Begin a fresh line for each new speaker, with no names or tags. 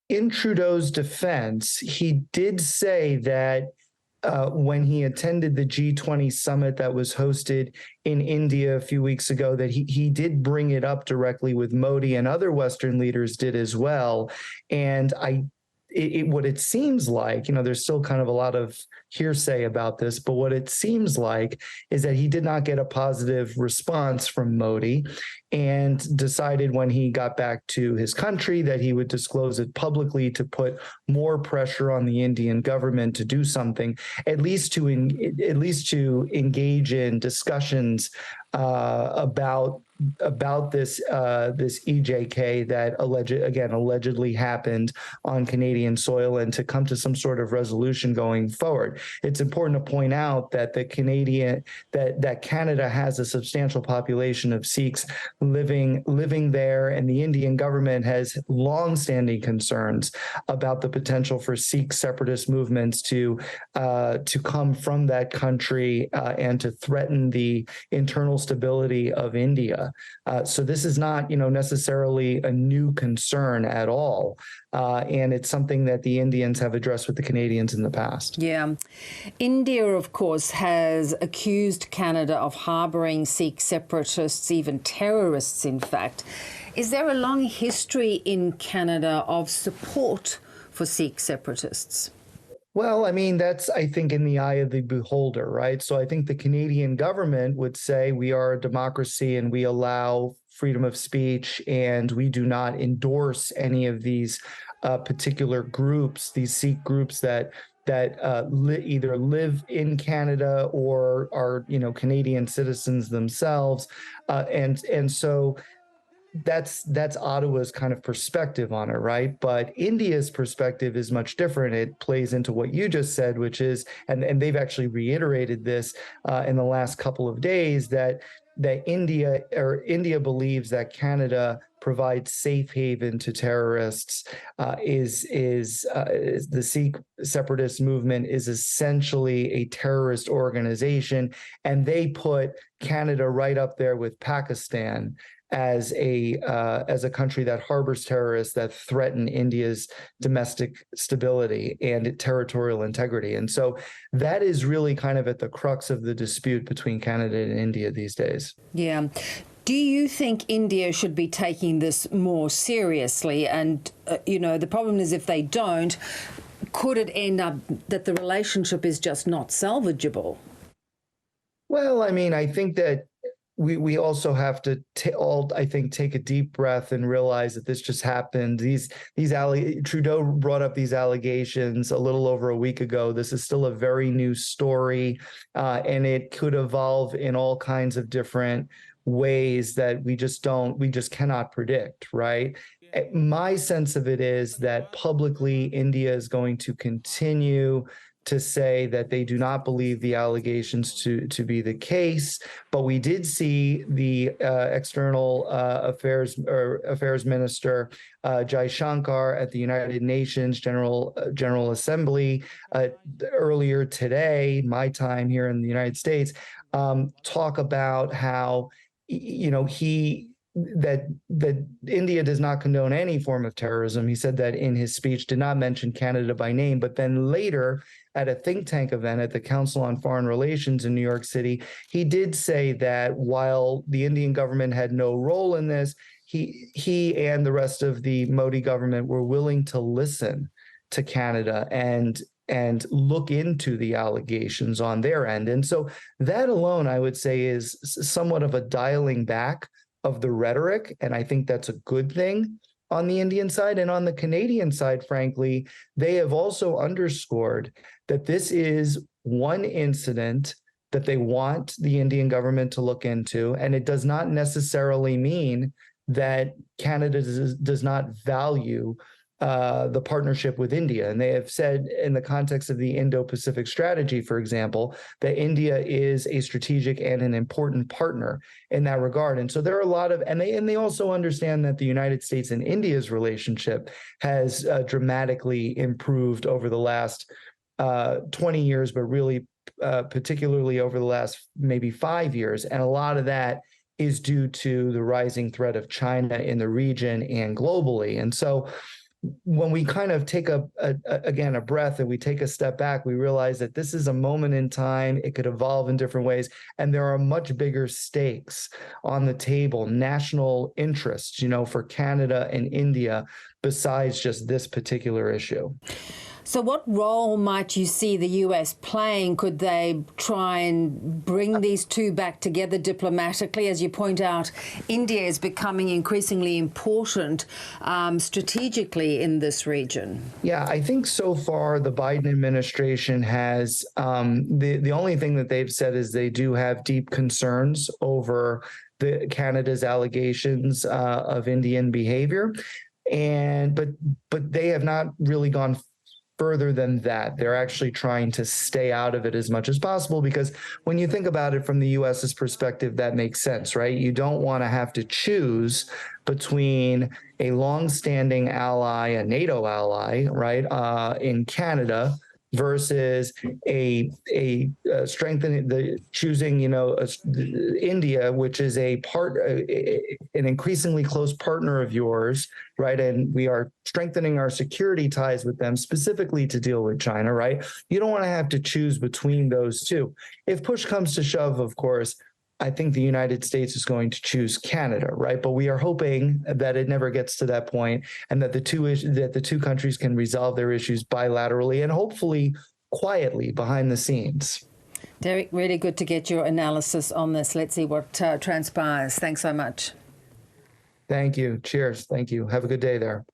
in Trudeau's defense, he did say that when he attended the G20 summit that was hosted in India a few weeks ago, that he did bring it up directly with Modi, and other Western leaders did as well. And what it seems like, there's still kind of a lot of hearsay about this, but what it seems like is that he did not get a positive response from Modi, and decided when he got back to his country that he would disclose it publicly to put more pressure on the Indian government to do something, at least to engage in discussions about this EJK that allegedly happened on Canadian soil, and to come to some sort of resolution going forward. It's important to point out that that Canada has a substantial population of Sikhs living there, and the Indian government has longstanding concerns about the potential for Sikh separatist movements to come from that country and to threaten the internal stability of India. So this is not, necessarily a new concern at all. And it's something that the Indians have addressed with the Canadians in the past.
Yeah. India, of course, has accused Canada of harbouring Sikh separatists, even terrorists, in fact. Is there a long history in Canada of support for Sikh separatists?
Well, I mean, that's, I think, in the eye of the beholder, right? So I think the Canadian government would say we are a democracy and we allow freedom of speech, and we do not endorse any of these particular groups, these Sikh groups that either live in Canada or are, Canadian citizens themselves, and so that's Ottawa's kind of perspective on it, right? But India's perspective is much different. It plays into what you just said, which is, and they've actually reiterated this in the last couple of days, that India believes that Canada provides safe haven to terrorists. The Sikh separatist movement is essentially a terrorist organization, and they put Canada right up there with Pakistan as a country that harbors terrorists that threaten India's domestic stability and territorial integrity. And so that is really kind of at the crux of the dispute between Canada and India these days.
Yeah. Do you think India should be taking this more seriously? And, the problem is, if they don't, could it end up that the relationship is just not salvageable?
Well, I mean, I think that we also have to take a deep breath and realize that this just happened. Trudeau brought up these allegations a little over a week ago. This is still a very new story, and it could evolve in all kinds of different ways that we just cannot predict, right? My sense of it is that publicly India is going to continue to say that they do not believe the allegations to be the case. But we did see the external affairs minister Jai Shankar at the United Nations General Assembly earlier today, my time here in the United States, talk about how that India does not condone any form of terrorism. He said that in his speech, did not mention Canada by name, but then later at a think tank event at the Council on Foreign Relations in New York City, he did say that while the Indian government had no role in this, he and the rest of the Modi government were willing to listen to Canada and look into the allegations on their end. And so that alone, I would say, is somewhat of a dialing back of the rhetoric. And I think that's a good thing on the Indian side. And on the Canadian side, frankly, they have also underscored that this is one incident that they want the Indian government to look into. And it does not necessarily mean that Canada does not value the partnership with India. And they have said, in the context of the Indo-Pacific strategy, for example, that India is a strategic and an important partner in that regard. And so there are a lot of, and they also understand that the United States and India's relationship has dramatically improved over the last 20 years, but really particularly over the last maybe 5 years. And a lot of that is due to the rising threat of China in the region and globally. And so when we kind of take again a breath and we take a step back, we realize that this is a moment in time. It could evolve in different ways, and there are much bigger stakes on the table, national interests, for Canada and India, besides just this particular issue.
So what role might you see the US playing? Could they try and bring these two back together diplomatically? As you point out, India is becoming increasingly important strategically in this region.
Yeah, I think so far the Biden administration has, the only thing that they've said is they do have deep concerns over Canada's allegations of Indian behavior. But they have not really gone further than that. They're actually trying to stay out of it as much as possible, because when you think about it from the US's perspective, that makes sense, right? You don't want to have to choose between a longstanding ally, a NATO ally, right, in Canada, versus a strengthening choosing India, which is an increasingly close partner of yours, right? And we are strengthening our security ties with them specifically to deal with China, right? You don't want to have to choose between those two. If push comes to shove, of course, I think the United States is going to choose Canada, right? But we are hoping that it never gets to that point, and that the two countries can resolve their issues bilaterally and hopefully quietly behind the scenes.
Derek, really good to get your analysis on this. Let's see what transpires. Thanks so much.
Thank you. Cheers. Thank you. Have a good day there.